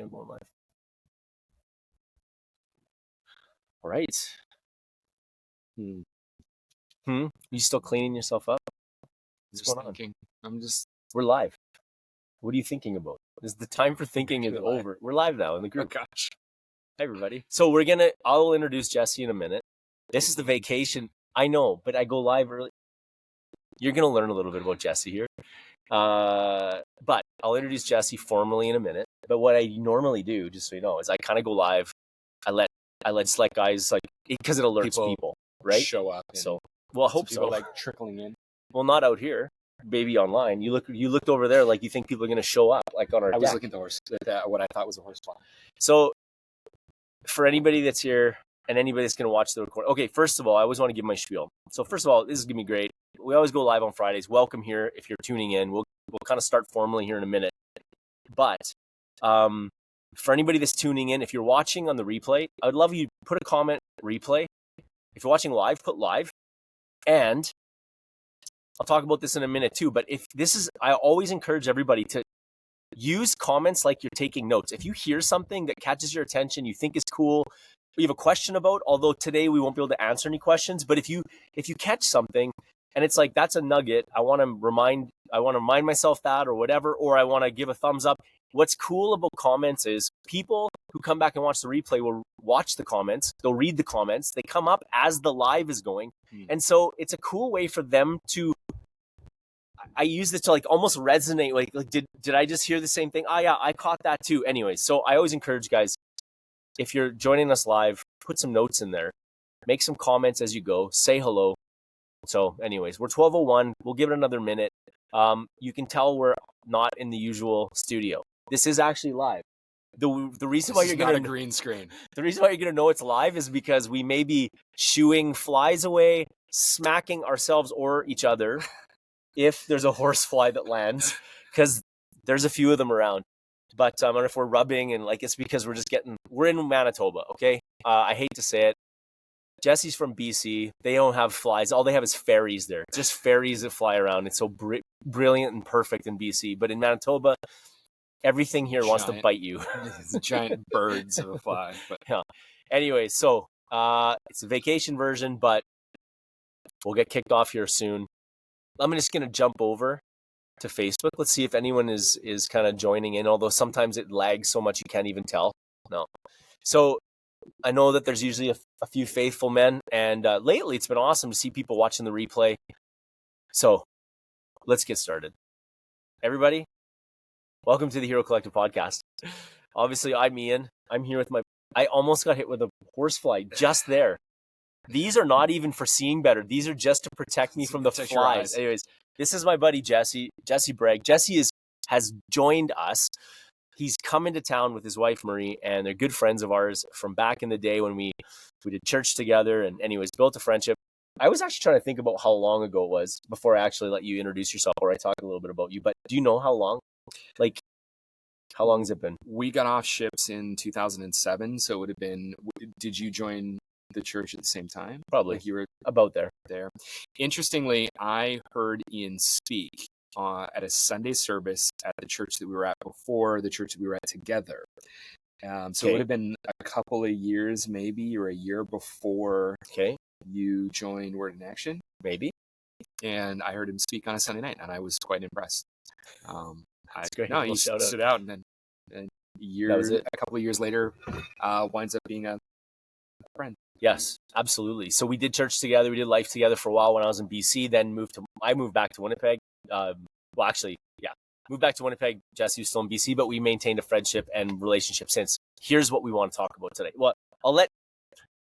I'm going live. All right. You still cleaning yourself up? What's going thinking. We're live. What are you thinking about? The time for thinking is over. We're live now in the group. Oh gosh. Hi everybody. So I'll introduce Jesse in a minute. This is the vacation. I know, but I go live early. You're gonna learn a little bit about Jesse here. But I'll introduce Jesse formally in a minute. But what I normally do, just so you know, is I kind of go live. I let select guys, like, because it alerts people, right? Show up. So, well, I hope people so. Like trickling in. Well, not out here, maybe online. You looked over there like you think people are going to show up, like on our deck. I was looking at what I thought was a horse fly. So, for anybody that's here and anybody that's going to watch the record, okay, first of all, I always want to give my spiel. So, first of all, this is going to be great. We always go live on Fridays. Welcome here if you're tuning in. We'll kind of start formally here in a minute. But for anybody that's tuning in, if you're watching on the replay, I would love you to put a comment replay. If you're watching live, put live. And I'll talk about this in a minute too, but I always encourage everybody to use comments like you're taking notes. If you hear something that catches your attention, you think is cool, you have a question about, although today we won't be able to answer any questions, but if you catch something and it's like, that's a nugget, I want to remind myself that or whatever, or I want to give a thumbs up. What's cool about comments is people who come back and watch the replay will watch the comments. They'll read the comments. They come up as the live is going. And so it's a cool way for them to, I use this to like almost resonate. Like did I just hear the same thing? Oh yeah, I caught that too. Anyways, so I always encourage guys, if you're joining us live, put some notes in there, make some comments as you go, say hello. So anyways, we're 12:01. We'll give it another minute. You can tell we're not in the usual studio. This is actually live. The reason why you're not a green screen. The reason why you're gonna know it's live is because we may be shooing flies away, smacking ourselves or each other if there's a horsefly that lands, because there's a few of them around. But and if we're rubbing and like, it's because we're in Manitoba. Okay, I hate to say it. Jesse's from BC. They don't have flies. All they have is fairies there. Just fairies that fly around. It's so brilliant and perfect in BC. But in Manitoba, everything here wants to bite you. It's giant birds of a fly. But yeah. Anyway, so it's a vacation version, but we'll get kicked off here soon. I'm just going to jump over to Facebook. Let's see if anyone is kind of joining in, although sometimes it lags so much you can't even tell. No. So I know that there's usually a few faithful men, and lately it's been awesome to see people watching the replay. So let's get started. Everybody, welcome to the Hero Collective podcast. Obviously, I'm Ian. I'm here with I almost got hit with a horsefly just there. These are not even for seeing better. These are just to protect me from the flies. Anyways, this is my buddy Jesse Bregg. Jesse has joined us. He's come into town with his wife Marie, and they're good friends of ours from back in the day when we did church together. And anyways, built a friendship. I was actually trying to think about how long ago it was before I actually let you introduce yourself, or I talk a little bit about you. But do you know how long? Like, how long has it been? We got off ships in 2007, so it would have been. Did you join the church at the same time? Probably. Like you were about there. Interestingly, I heard Ian speak at a Sunday service at the church that we were at before the church that we were at together. So it would have been a couple of years, maybe, or a year before you joined Word in Action. Maybe. And I heard him speak on a Sunday night, and I was quite impressed. That's great. No, he stood out, and then a couple of years later, winds up being a friend. Yes, absolutely. So we did church together. We did life together for a while when I was in BC. Then I moved back to Winnipeg. Moved back to Winnipeg. Jesse was still in BC, but we maintained a friendship and relationship since. Here's what we want to talk about today. Well,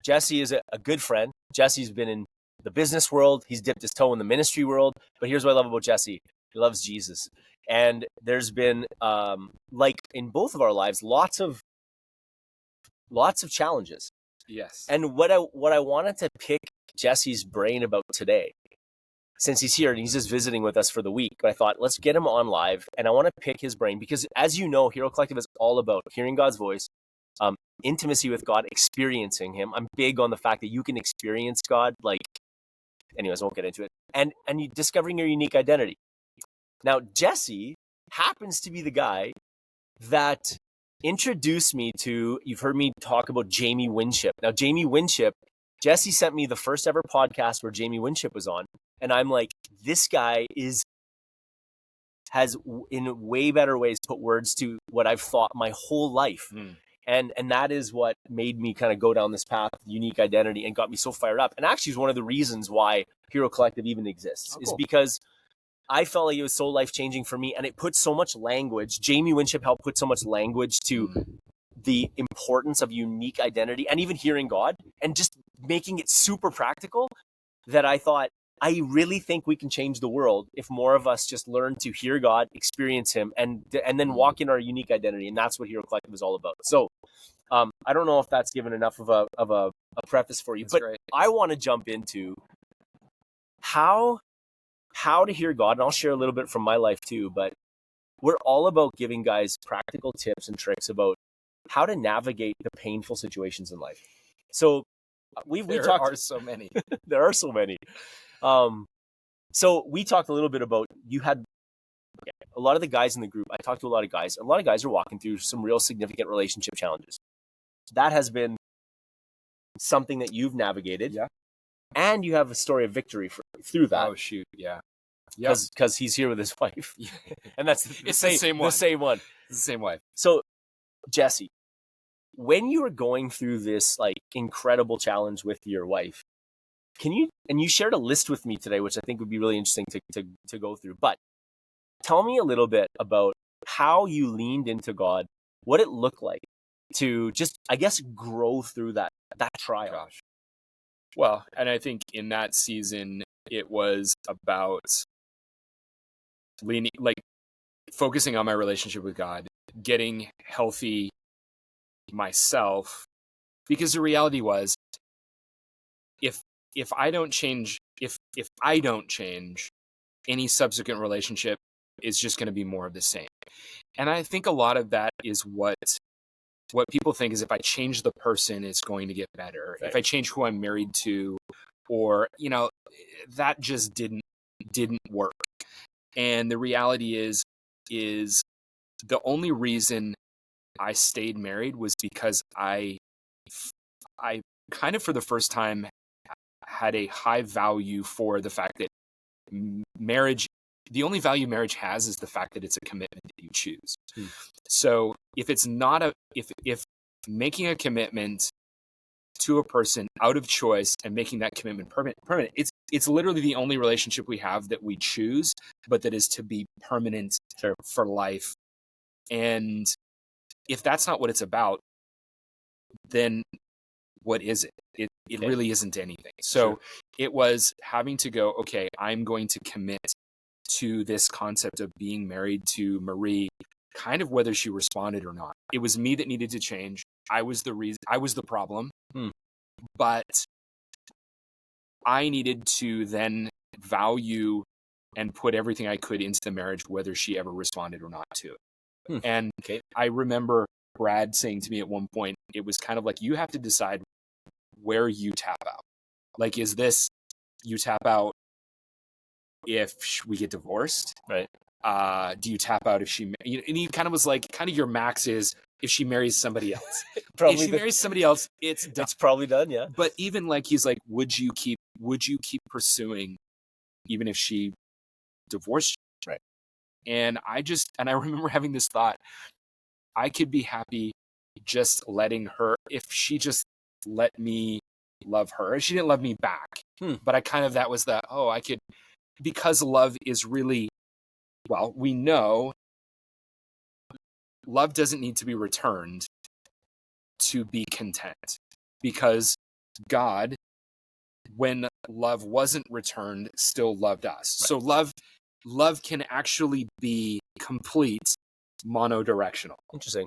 Jesse is a good friend. Jesse's been in the business world. He's dipped his toe in the ministry world. But here's what I love about Jesse. He loves Jesus. And there's been, like in both of our lives, lots of challenges. Yes. And what I wanted to pick Jesse's brain about today, since he's here and he's just visiting with us for the week, but I thought, let's get him on live, and I want to pick his brain because, as you know, Hero Collective is all about hearing God's voice, intimacy with God, experiencing Him. I'm big on the fact that you can experience God, anyways, I won't get into it, and you discovering your unique identity. Now, Jesse happens to be the guy that introduce me to, you've heard me talk about Jamie Winship. Now, Jamie Winship, Jesse sent me the first ever podcast where Jamie Winship was on. And I'm like, this guy has in way better ways put words to what I've thought my whole life. And that is what made me kind of go down this path of unique identity and got me so fired up. And actually is one of the reasons why Hero Collective even exists, is because I felt like it was so life-changing for me, and it put so much language. Jamie Winship helped put so much language to the importance of unique identity and even hearing God, and just making it super practical, that I thought, I really think we can change the world if more of us just learn to hear God, experience him, and then walk in our unique identity. And that's what Hero Collective is all about. So I don't know if that's given enough of a preface for you, That's but great. I want to jump into how to hear God. And I'll share a little bit from my life too, but we're all about giving guys practical tips and tricks about how to navigate the painful situations in life. So There are so many. There are so many. So we talked a little bit about, you had a lot of the guys in the group. I talked to a lot of guys. A lot of guys are walking through some real significant relationship challenges. That has been something that you've navigated. Yeah. And you have a story of victory through that. Oh, shoot. Yeah. Because he's here with his wife. And that's the same one. It's the same wife. So, Jesse, when you were going through this like incredible challenge with your wife, you shared a list with me today, which I think would be really interesting to go through. But tell me a little bit about how you leaned into God, what it looked like to just, I guess, grow through that trial. Gosh. Well, and I think in that season, it was about focusing on my relationship with God, getting healthy myself, because the reality was, if I don't change, if I don't change, any subsequent relationship is just going to be more of the same. And I think a lot of that is what people think is, if I change the person, it's going to get better. Right. If I change who I'm married to, or, that just didn't work. And the reality is the only reason I stayed married was because I kind of, for the first time, had a high value for the fact that marriage, the only value marriage has is the fact that it's a commitment that you choose. So if it's not if making a commitment to a person out of choice and making that commitment permanent, it's literally the only relationship we have that we choose, but that is to be permanent for life. And if that's not what it's about, then what is it? It really isn't anything. So it was having to go, okay, I'm going to commit to this concept of being married to Marie, kind of whether she responded or not. It was me that needed to change. I was the reason. I was the problem. But I needed to then value and put everything I could into the marriage, whether she ever responded or not to it. And I remember Brad saying to me at one point, it was kind of like, you have to decide where you tap out. Like, is this, you tap out if we get divorced? Right. Do you tap out if she, and he kind of was like, kind of your max is if she marries somebody else. If she marries somebody else, it's done. It's probably done, yeah. But even like, he's like, would you keep pursuing even if she divorced you? Right. And I remember having this thought, I could be happy just letting her, if she just let me love her. She didn't love me back. But I kind of, that was the, I could, because love is really, well, we know love doesn't need to be returned to be content, because God, when love wasn't returned, still loved us. Right. So love can actually be complete monodirectional. Interesting.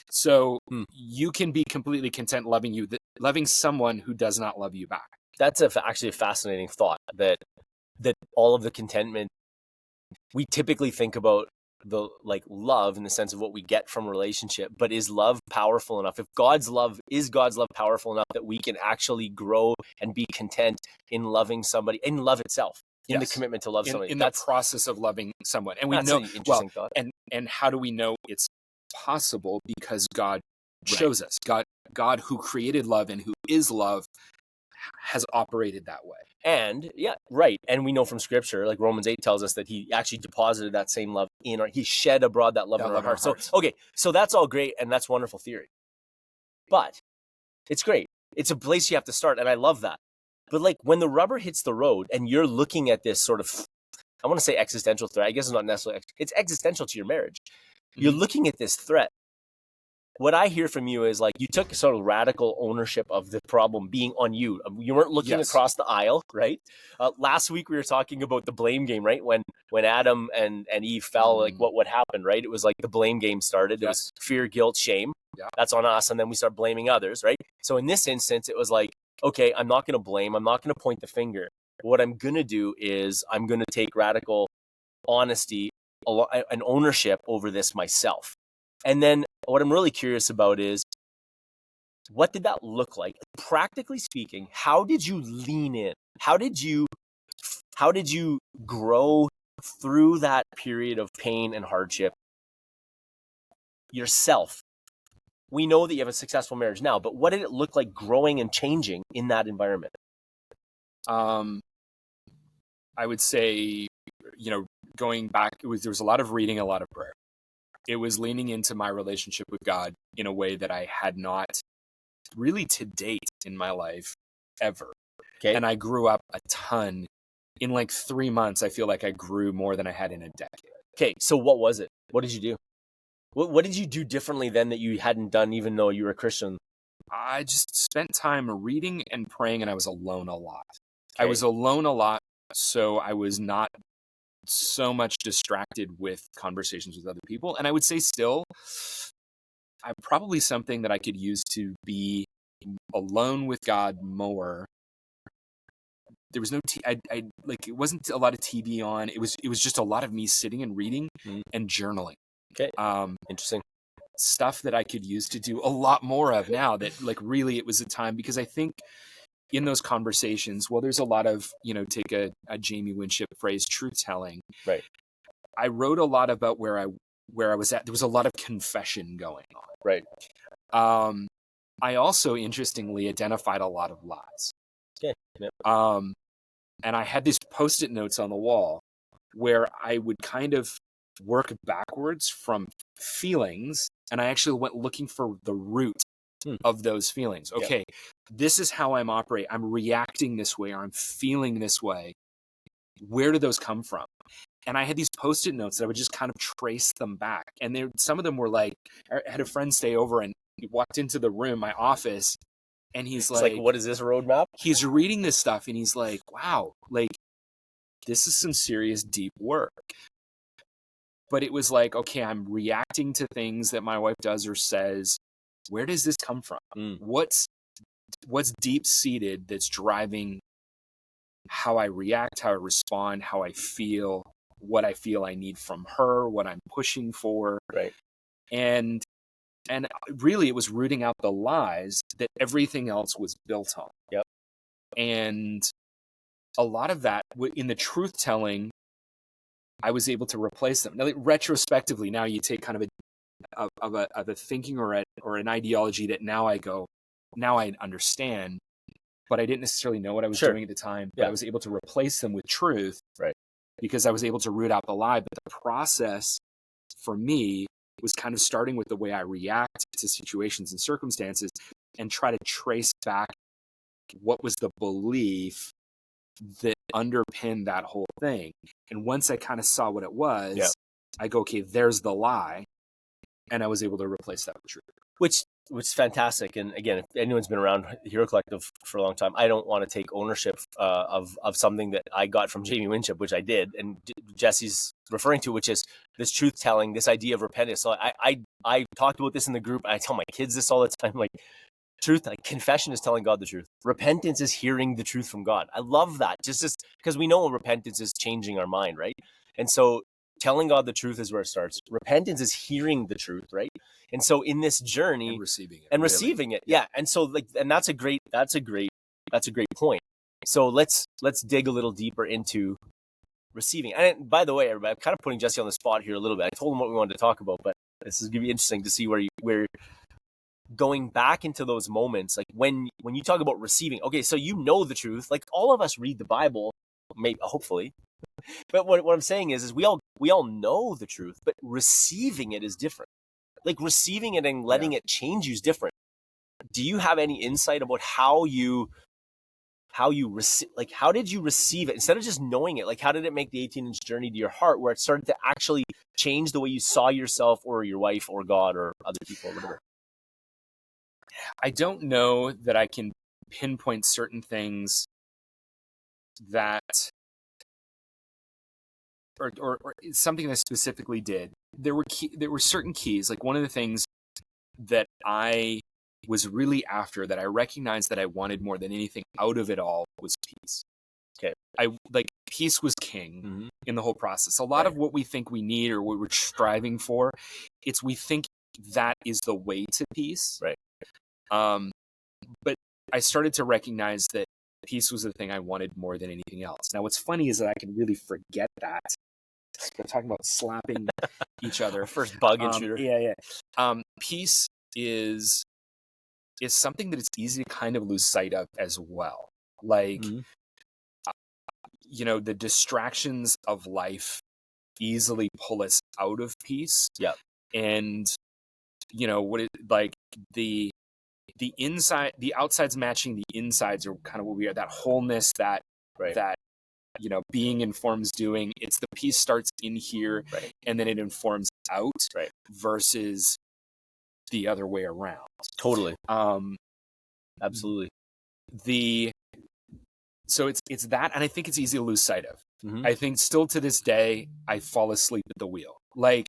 So you can be completely content loving someone who does not love you back. That's actually a fascinating thought, that all of the contentment, we typically think about the love in the sense of what we get from a relationship, but is love powerful enough? If God's love powerful enough that we can actually grow and be content in loving somebody, in love itself, in the commitment to love somebody, in the process of loving someone? And we know, an interesting thought. And how do we know it's possible because God shows us. God who created love and who is love has operated that way. And yeah, right. And we know from scripture, like Romans 8 tells us that he actually deposited that same love he shed abroad that love in our hearts. So, okay, so that's all great. And that's wonderful theory. But it's great. It's a place you have to start. And I love that. But like when the rubber hits the road and you're looking at this sort of, I want to say existential threat. I guess it's not necessarily, it's existential to your marriage. Mm-hmm. You're looking at this threat. What I hear from you is like you took sort of radical ownership of the problem being on you. You weren't looking across the aisle, right? Last week we were talking about the blame game, right? When Adam and Eve fell, like what happened, right? It was like the blame game started. It was fear, guilt, shame. Yeah. That's on us. And then we start blaming others, right? So in this instance, it was like, okay, I'm not going to blame. I'm not going to point the finger. What I'm going to do is I'm going to take radical honesty and ownership over this myself. And then what I'm really curious about is, what did that look like? Practically speaking, how did you lean in? How did you grow through that period of pain and hardship yourself? We know that you have a successful marriage now, but what did it look like growing and changing in that environment? I would say, going back, there was a lot of reading, a lot of prayer. It was leaning into my relationship with God in a way that I had not really to date in my life ever. Okay. And I grew up a ton. In like 3 months, I feel like I grew more than I had in a decade. Okay, so what was it? What did you do? What did you do differently then that you hadn't done even though you were a Christian? I just spent time reading and praying, and I was alone a lot. Okay. I was alone a lot, so I was not so much distracted with conversations with other people. And I would say still, I'm probably something that I could use to be alone with God more. There was no it wasn't a lot of TV on. It was just a lot of me sitting and reading and journaling. Okay. Interesting. Stuff that I could use to do a lot more of now, that like really it was a time, because I think in those conversations, well, there's a lot of, take a Jamie Winship phrase, truth telling. Right. I wrote a lot about where I was at. There was a lot of confession going on. Right. I also interestingly identified a lot of lies. Okay. Yep. And I had these Post-it notes on the wall where I would kind of work backwards from feelings, and I actually went looking for the root of those feelings. Okay, this is how I'm operating. I'm reacting this way, or I'm feeling this way. Where do those come from? And I had these Post-it notes that I would just kind of trace them back. And some of them were like, I had a friend stay over, and he walked into the room, my office, and he's like, what is this roadmap? He's reading this stuff, and he's like, wow, like, this is some serious deep work. But it was like, okay, I'm reacting to things that my wife does or says. Where does this come from? What's deep-seated that's driving how I react, how I respond, how I feel, what I feel I need from her, what I'm pushing for. Right. And really it was rooting out the lies that everything else was built on. Yep. And a lot of that in the truth telling, I was able to replace them. Now, retrospectively, now you take kind of a thinking or an ideology that now I understand, but I didn't necessarily know what I was doing at the time. But I was able to replace them with truth, right? Because I was able to root out the lie. But the process for me was kind of starting with the way I react to situations and circumstances, and try to trace back what was the belief that underpinned that whole thing. And once I kind of saw what it was, I go, okay, there's the lie. And I was able to replace that with truth. Which is fantastic. And again, if anyone's been around Hero Collective for a long time, I don't want to take ownership of something that I got from Jamie Winship, which I did, and Jesse's referring to, which is this truth telling, this idea of repentance. So I talked about this in the group, and I tell my kids this all the time, like, truth, like confession is telling God the truth. Repentance is hearing the truth from God. I love that. Just because we know repentance is changing our mind, right? And so telling God the truth is where it starts. Repentance is hearing the truth, right? And so in this journey, and receiving it. Yeah. And so that's a great point. So let's dig a little deeper into receiving. And by the way, everybody, I'm kind of putting Jesse on the spot here a little bit. I told him what we wanted to talk about, but This is gonna be interesting to see where going back into those moments, like when you talk about receiving. Okay, so you know the truth. Like all of us read the Bible, maybe hopefully. But what I'm saying is we all know the truth, but receiving it is different. Like receiving it and letting it change you is different. Do you have any insight about how receive, like how did you receive it instead of just knowing it? Like how did it make the 18-inch journey to your heart where it started to actually change the way you saw yourself or your wife or God or other people or whatever? I don't know that I can pinpoint certain things that or something that I specifically did. There were certain keys. Like one of the things that I was really after, that I recognized that I wanted more than anything out of it all, was peace. Okay. Peace was king in the whole process. A lot of what we think we need or what we're striving for, we think that is the way to peace. Right. But I started to recognize that peace was the thing I wanted more than anything else. Now, what's funny is that I can really forget that. We're talking about slapping each other. First bug intruder. Yeah. Peace is something that it's easy to kind of lose sight of as well. Like, the distractions of life easily pull us out of peace. Yeah. And, the inside, the outsides matching the insides are kind of what we are. That wholeness, that being informs doing. It's the peace starts in here, and then it informs out, versus the other way around. Totally. Absolutely. So it's that, and I think it's easy to lose sight of. I think still to this day, I fall asleep at the wheel. Like,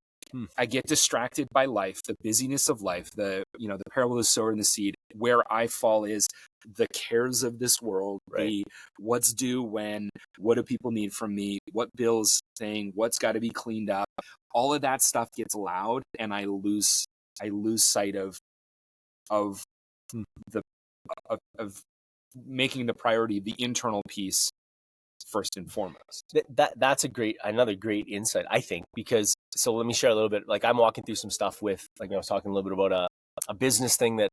I get distracted by life, the busyness of life, the parable of the sower and the seed. Where I fall is the cares of this world, the what's due when, what do people need from me, what bills saying, what's got to be cleaned up. All of that stuff gets loud, and I lose sight of making the priority the internal peace first and foremost. That's another great insight, I think, because so let me share a little bit. Like I'm walking through some stuff with, like I was talking a little bit about a business thing that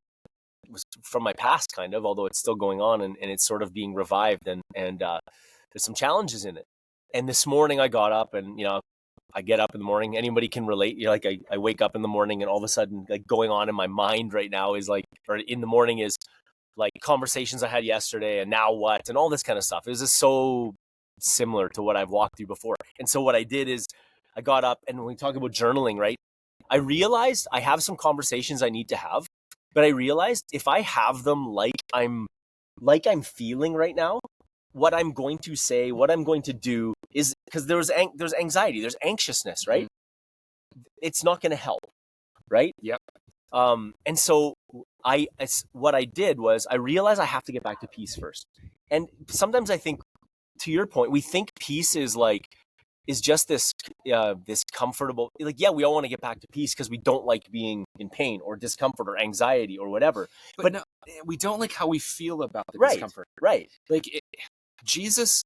was from my past, kind of, although it's still going on and it's sort of being revived and there's some challenges in it. And this morning I got up and, I get up in the morning, anybody can relate. Like I wake up in the morning and all of a sudden, like going on in my mind right now is like, or in the morning is like conversations I had yesterday and now what, and all this kind of stuff. It was just so similar to what I've walked through before. And so what I did is I got up, and when we talk about journaling, right, I realized I have some conversations I need to have, but I realized if I have them like I'm feeling right now, what I'm going to say, what I'm going to do is, because there's anxiety, there's anxiousness, right? It's not going to help, right? Yep. And so what I did was I realized I have to get back to peace first. And sometimes I think, to your point, we think peace is just this comfortable, like, yeah, we all want to get back to peace because we don't like being in pain or discomfort or anxiety or whatever. But no, we don't like how we feel about the discomfort. Right. Like Jesus,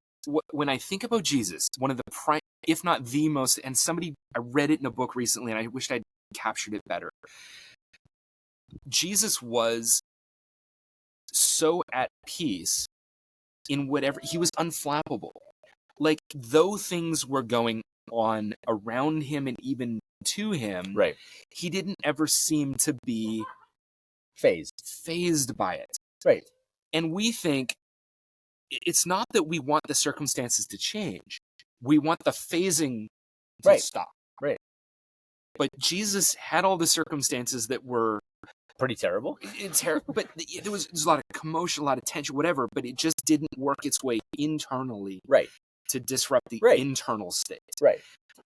when I think about Jesus, one of the if not the most, and I read it in a book recently and I wished I'd captured it better. Jesus was so at peace in whatever, he was unflappable. Like, though things were going on around him and even to him, he didn't ever seem to be phased by it. Right. And we think it's not that we want the circumstances to change. We want the phasing to stop. Right. But Jesus had all the circumstances that were pretty terrible. But there was a lot of commotion, a lot of tension, whatever, but it just didn't work its way internally to disrupt the internal state. Right.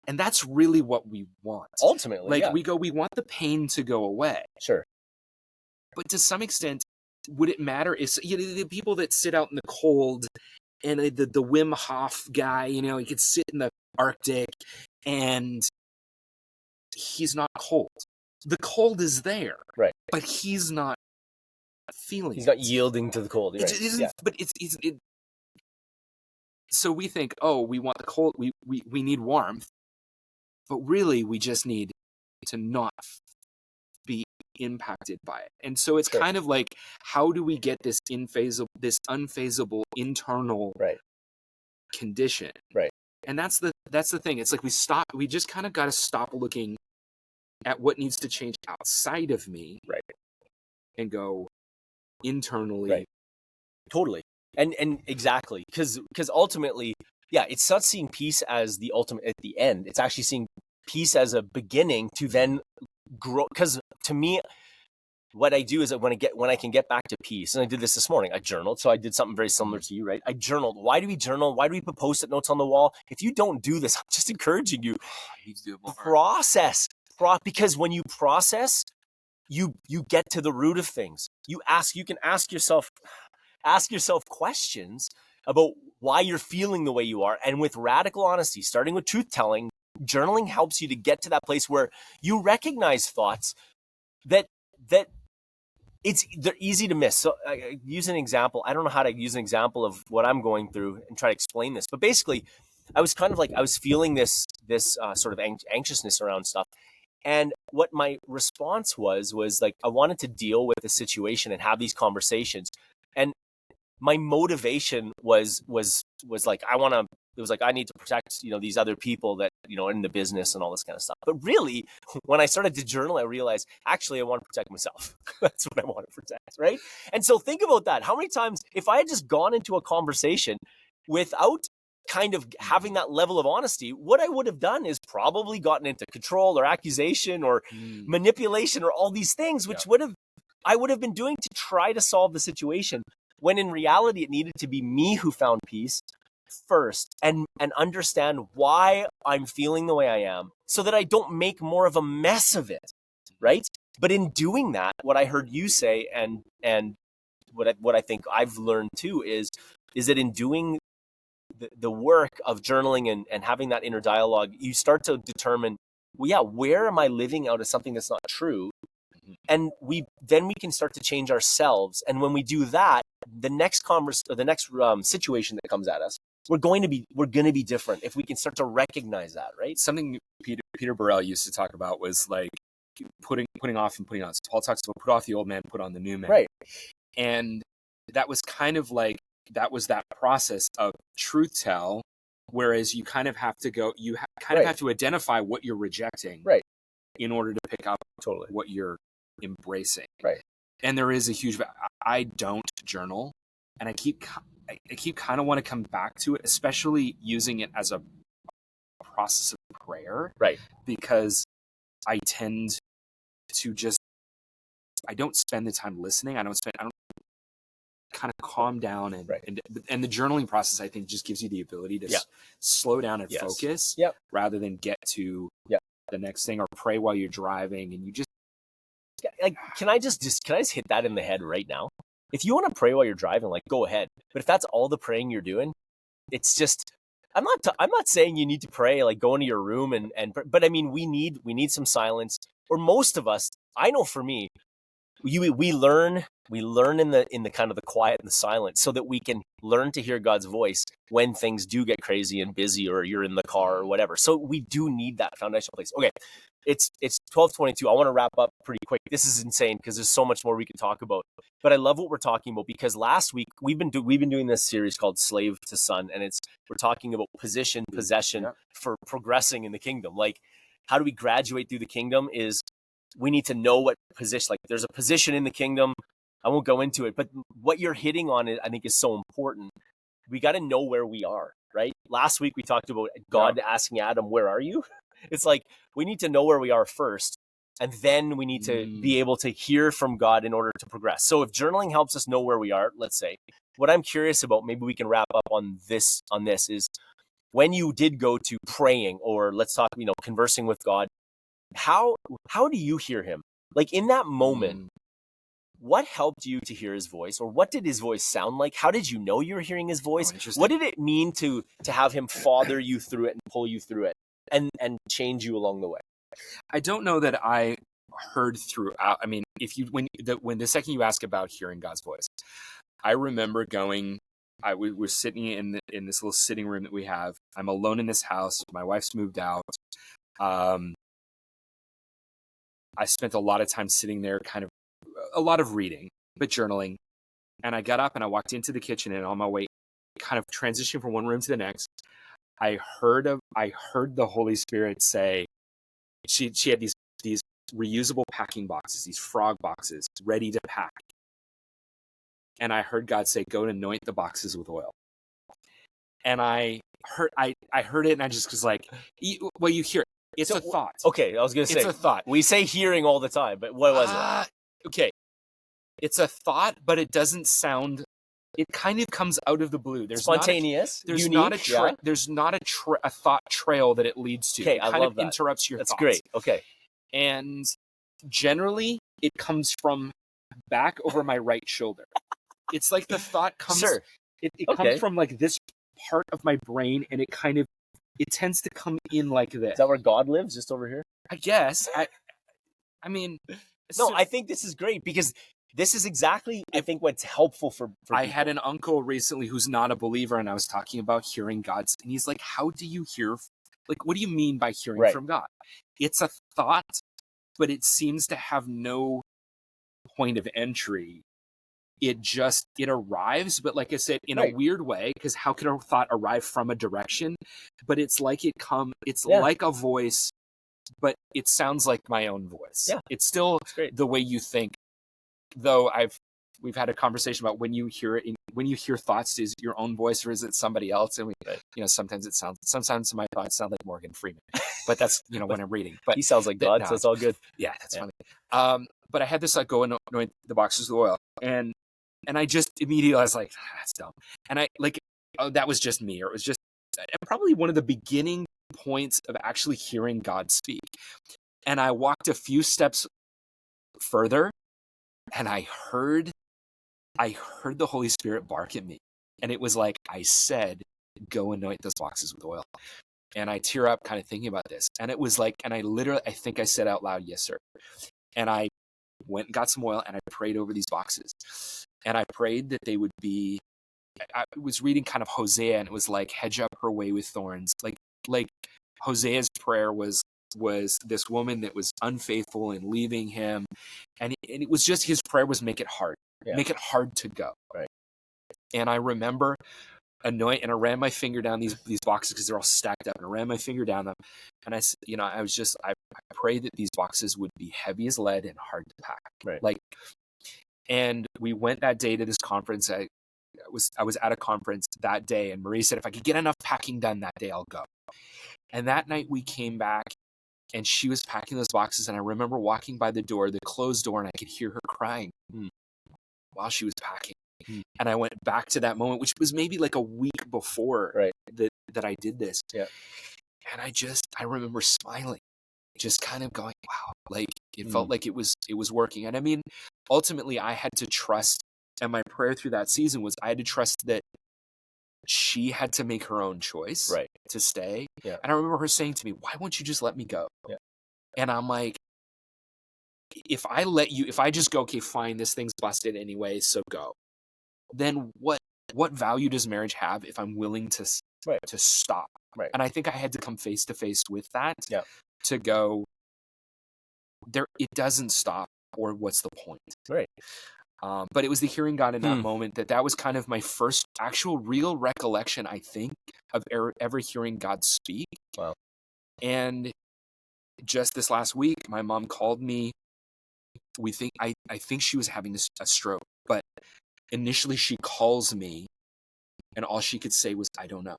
And that's really what we want. Ultimately, we want the pain to go away. Sure. But to some extent, would it matter if the people that sit out in the cold and the Wim Hof guy, he could sit in the Arctic and he's not cold. The cold is there, but he's not feeling. He's not yielding to the cold. But so we think, we want the cold. We need warmth, but really we just need to not be impacted by it. And so it's Sure. kind of like, how do we get this unfazable internal Right. condition? Right. And that's the thing. It's like we just kind of got to stop looking at what needs to change outside of me. Right. And go internally. Right. Totally. And exactly. Because ultimately, yeah, it's not seeing peace as the ultimate at the end. It's actually seeing peace as a beginning to then grow. Because to me, what I do is that when I can get back to peace, and I did this morning, I journaled. So I did something very similar to you, right? I journaled. Why do we journal? Why do we put Post-it notes on the wall? If you don't do this, I'm just encouraging you. I need to do it more. Process. Because when you process, you get to the root of things. You can ask yourself questions about why you're feeling the way you are. And with radical honesty, starting with truth telling, journaling helps you to get to that place where you recognize thoughts that they're easy to miss. So I use an example. I don't know how to use an example of what I'm going through and try to explain this, but basically I was feeling this sort of anxiousness around stuff. And what my response was like, I wanted to deal with the situation and have these conversations. And my motivation was like, I need to protect, these other people that, in the business and all this kind of stuff. But really, when I started to journal, I realized, actually, I want to protect myself. That's what I want to protect, right? And so think about that. How many times, if I had just gone into a conversation without kind of having that level of honesty, what I would have done is probably gotten into control or accusation or manipulation or all these things, which I would have been doing to try to solve the situation, when in reality it needed to be me who found peace first and understand why I'm feeling the way I am so that I don't make more of a mess of it, right? But in doing that, what I heard you say and what I think I've learned too is that in doing the work of journaling and having that inner dialogue, you start to determine, where am I living out of something that's not true? And we can start to change ourselves. And when we do that, the next situation that comes at us, we're going to be different if we can start to recognize that, right? Something Peter Burrell used to talk about was like putting off and putting on. So Paul talks about put off the old man, put on the new man. Right. And that was kind of like, that was that process of truth tell, whereas you kind of have to go, you kind of have to identify what you're rejecting, right, in order to pick up what you're embracing. Right. And there is a huge, I don't journal, and I keep kind of want to come back to it, especially using it as a process of prayer. Right. Because I tend to I don't spend the time listening. I don't kind of calm down and the journaling process, I think, just gives you the ability to slow down and focus rather than get to the next thing or pray while you're driving. And you just, like, can I just hit that in the head right now? If you want to pray while you're driving, like, go ahead. But if that's all the praying you're doing, it's just, I'm not saying you need to pray, like go into your room but I mean, we need some silence, or most of us, I know for me, we learn in the kind of the quiet and the silence so that we can learn to hear God's voice when things do get crazy and busy, or you're in the car or whatever. So we do need that foundational place. Okay. It's 12:22. I want to wrap up pretty quick. This is insane because there's so much more we could talk about. But I love what we're talking about, because last week we've been doing this series called Slave to Son, and we're talking about possession for progressing in the kingdom. Like, how do we graduate through the kingdom? Is we need to know what position. Like, there's a position in the kingdom. I won't go into it, but what you're hitting on, I think, is so important. We got to know where we are, right? Last week we talked about God asking Adam, "Where are you?" It's like we need to know where we are first, and then we need to be able to hear from God in order to progress. So if journaling helps us know where we are, let's say, what I'm curious about, maybe we can wrap up on this, is when you did go to praying, or let's talk, conversing with God, how do you hear him? Like, in that moment, what helped you to hear his voice, or what did his voice sound like? How did you know you were hearing his voice? What did it mean to have him father you through it and pull you through it and change you along the way? I don't know that I heard throughout. I mean, when the second you ask about hearing God's voice, I remember going. We were sitting in this little sitting room that we have. I'm alone in this house. My wife's moved out. I spent a lot of time sitting there, kind of a lot of reading, but journaling. And I got up and I walked into the kitchen, and on my way, kind of transitioning from one room to the next, I heard the Holy Spirit say, she had these reusable packing boxes, these frog boxes ready to pack. And I heard God say, go and anoint the boxes with oil. And I heard it, and I just was like, well, you hear it. It's a thought. Okay, I was going to say. It's a thought. We say hearing all the time, but what was it? Okay. It's a thought, but it doesn't sound, it kind of comes out of the blue. There's spontaneous, there's unique, not a thought trail that it leads to. Okay, it I kind love of that. interrupts your That's thoughts. great. Okay. And generally, it comes from back over my right shoulder. It's like the thought comes, Sure. It comes from like this part of my brain, and it tends to come in like this. Is that where God lives? Just over here? I guess. I mean, no, I think this is great, because this is exactly, I think, what's helpful for people. I had an uncle recently who's not a believer, and I was talking about hearing God's, and he's like, how do you hear? Like, what do you mean by hearing from God? It's a thought, but it seems to have no point of entry. It arrives, but like I said, in a weird way, because how can a thought arrive from a direction? But it's like like a voice, but it sounds like my own voice. Yeah. It's still the way you think. Though we've had a conversation about when you hear it, when you hear thoughts, is it your own voice or is it somebody else? And sometimes my thoughts sound like Morgan Freeman, but that's, when I'm reading. But he sounds like God, so it's all good. Yeah, that's funny. But I had this like go and anoint the boxes with oil, and I just immediately, I was like, that's dumb. And I like, that was just me, or it was just probably one of the beginning points of actually hearing God speak. And I walked a few steps further, and I heard the Holy Spirit bark at me. And it was like, I said, go anoint those boxes with oil. And I tear up kind of thinking about this. And it was like, and I think I said out loud, yes, sir. And I went and got some oil, and I prayed over these boxes. And I prayed that they would be, I was reading kind of Hosea, and it was like, hedge up her way with thorns. Like Hosea's prayer was this woman that was unfaithful and leaving him. And it was just, his prayer was make it hard. Yeah. Make it hard to go. Right. And I remember and I ran my finger down these boxes, because they're all stacked up, and I ran my finger down them. And I prayed that these boxes would be heavy as lead and hard to pack. Right. And we went that day to this conference. I was at a conference that day, and Marie said, if I could get enough packing done that day, I'll go. And that night we came back, and she was packing those boxes. And I remember walking by the closed door, and I could hear her crying while she was packing. And I went back to that moment, which was maybe like a week before that I did this. Yeah. And I remember smiling, just kind of going, wow, like it felt like it was working. And I mean, ultimately I had to trust, and my prayer through that season was, I had to trust that she had to make her own choice to stay. Yeah. And I remember her saying to me, why won't you just let me go? Yeah. And I'm like, if I just go, okay, fine, this thing's busted anyway, so go. Then what value does marriage have if I'm willing to stop? Right. And I think I had to come face to face with that to go, there, it doesn't stop, or what's the point? Right. But it was the hearing God in that moment that was kind of my first actual real recollection, I think, of ever hearing God speak. Wow. And just this last week, my mom called me. I think she was having a stroke, but initially she calls me, and all she could say was, I don't know.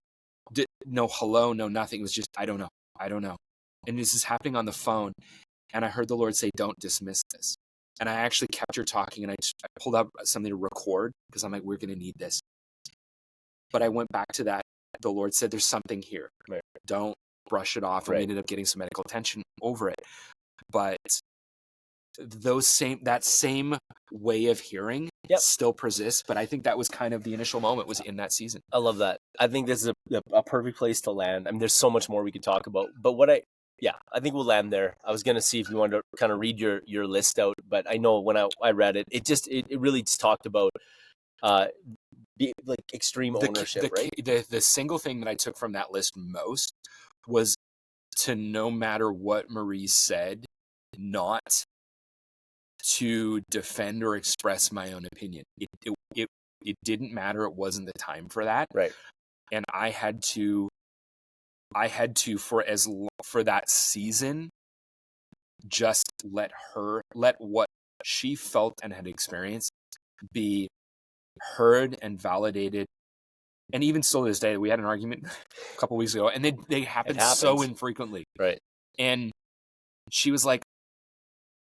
No hello, no nothing. It was just, I don't know. And this is happening on the phone. And I heard the Lord say, don't dismiss this. And I actually kept her talking, and I pulled up something to record, because I'm like, we're going to need this. But I went back to that. The Lord said, there's something here. Right. Don't brush it off. And we ended up getting some medical attention over it. But that same way of hearing still persists. But I think that was kind of the initial moment, was in that season. I love that. I think this is a perfect place to land. I mean, there's so much more we could talk about, but I think we'll land there. I was going to see if you wanted to kind of read your list out, but I know when I read it, it really just talked about like extreme ownership, right? The single thing that I took from that list most was to, no matter what Marie said, not to defend or express my own opinion. It didn't matter. It wasn't the time for that. Right. And I had to for that season, just let what she felt and had experienced be heard and validated. And even still to this day, we had an argument a couple weeks ago, and they happen so infrequently. Right. And she was like,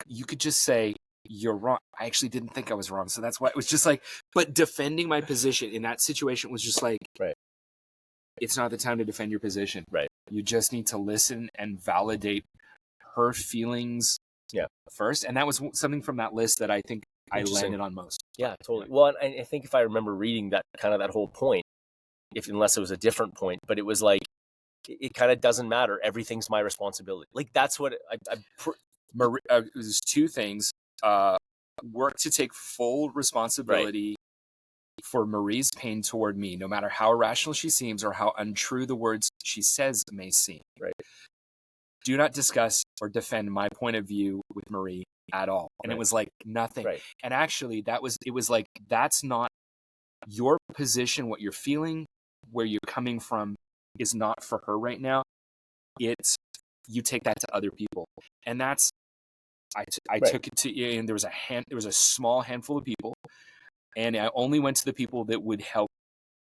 you could just say, you're wrong. I actually didn't think I was wrong. So that's why it was just like, but defending my position in that situation was just like, right. It's not the time to defend your position. Right. You just need to listen and validate her feelings first. And that was something from that list that I think I landed on most. Yeah, totally. Well, I think if I remember reading that whole point, unless it was a different point, but it was like, it kind of doesn't matter. Everything's my responsibility. Like, that's what it was two things. Work to take full responsibility for Marie's pain toward me, no matter how irrational she seems or how untrue the words she says may seem. Right. Do not discuss or defend my point of view with Marie at all. And it was like nothing. Right. And actually, it was like, that's not your position, what you're feeling, where you're coming from is not for her right now. It's, you take that to other people. And that's, I took it to, and there was a small handful of people, and I only went to the people that would help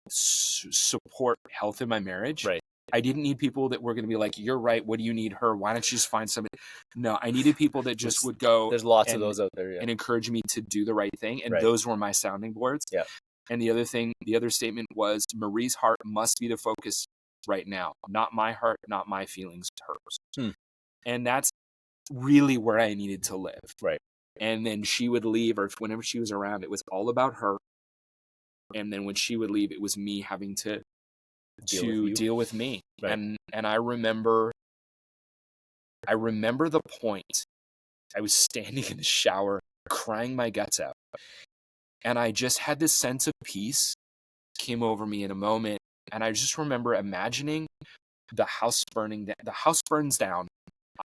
support health in my marriage. Right. I didn't need people that were going to be like, you're right, what do you need her? Why don't you just find somebody? No, I needed people that just would go. There's lots of those out there, and encourage me to do the right thing. And those were my sounding boards. Yeah. And the other statement was, Marie's heart must be the focus right now. Not my heart, not my feelings, hers. And that's really where I needed to live. Right. And then she would leave, or whenever she was around, it was all about her. And then when she would leave, it was me having to deal with me. Right. And I remember the point. I was standing in the shower, crying my guts out. And I just had this sense of peace came over me in a moment. And I just remember imagining the house burning down. The house burns down.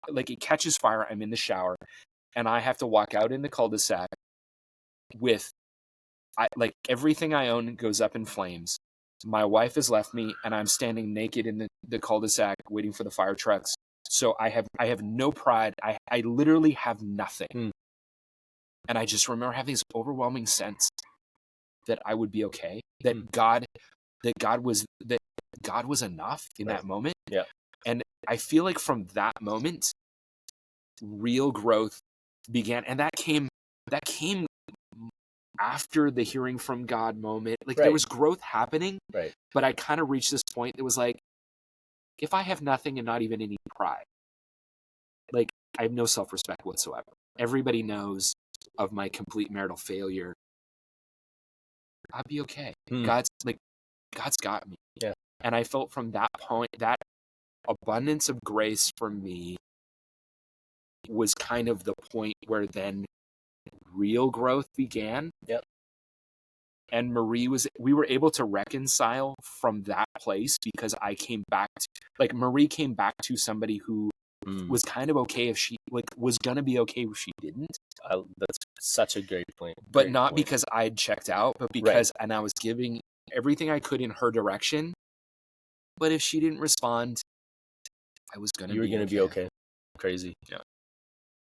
Like, it catches fire. I'm in the shower. And I have to walk out in the cul-de-sac with, everything I own goes up in flames. My wife has left me, and I'm standing naked in the cul-de-sac waiting for the fire trucks. So I have no pride. I literally have nothing. And I just remember having this overwhelming sense that I would be okay, that God was enough in that moment. Yeah. And I feel like from that moment, real growth began. And that came after the hearing from God moment. Like, there was growth happening, but I kind of reached this point that was like, if I have nothing and not even any pride, like, I have no self-respect whatsoever. Everybody knows of my complete marital failure. I'll be okay. God's got me. Yeah. And I felt from that point, that abundance of grace for me was kind of the point where then real growth began. Yep. And we were able to reconcile from that place, because Marie came back to somebody who was kind of okay if she was going to be okay if she didn't. That's such a great point. But not because I'd checked out, but because, and I was giving everything I could in her direction. But if she didn't respond, I was going to be okay. You were going to be okay. Crazy. Yeah.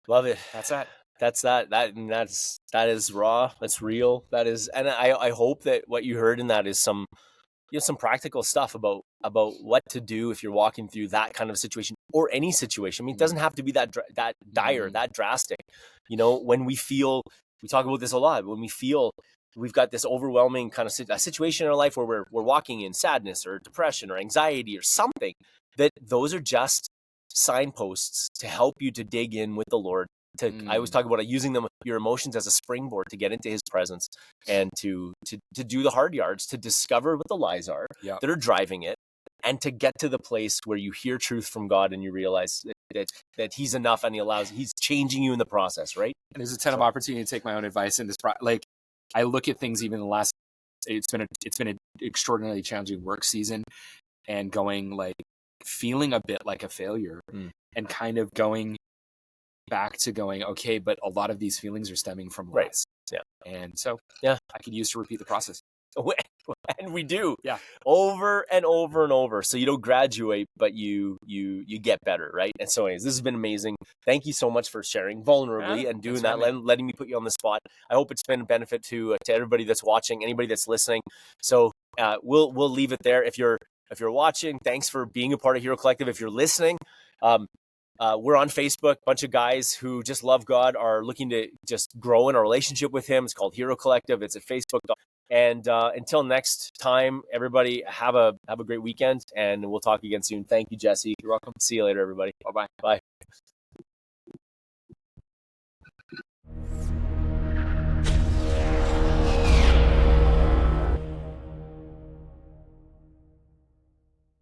Love it. That's that. That is raw. That's real. That is, and I hope that what you heard in that is some practical stuff about what to do if you're walking through that kind of situation, or any situation. I mean, it doesn't have to be that dire, that drastic. When we talk about this a lot, when we feel we've got this overwhelming kind of a situation in our life where we're walking in sadness or depression or anxiety or something, that those are just signposts to help you to dig in with the Lord. I always talk about using your emotions as a springboard to get into His presence, and to do the hard yards, to discover what the lies are that are driving it, and to get to the place where you hear truth from God and you realize that He's enough, and He's changing you in the process, right? And there's a ton of opportunity to take my own advice in this. I look at things even the last. It's been an extraordinarily challenging work season, and feeling a bit like a failure, and kind of going, back to going, okay, but a lot of these feelings are stemming from Right. less. Yeah. And so Yeah. I could use to repeat the process. And we do. Yeah. Over and over and over. So you don't graduate, but you get better, right? And so anyways, this has been amazing. Thank you so much for sharing vulnerably and doing that, letting me put you on the spot. I hope it's been a benefit to everybody that's watching, anybody that's listening. So we'll leave it there. If you're watching, thanks for being a part of Hero Collective. If you're listening, we're on Facebook. A bunch of guys who just love God are looking to just grow in a relationship with Him. It's called Hero Collective. It's at Facebook. And until next time, everybody have a great weekend, and we'll talk again soon. Thank you, Jesse. You're welcome. See you later, everybody. Bye-bye. Bye.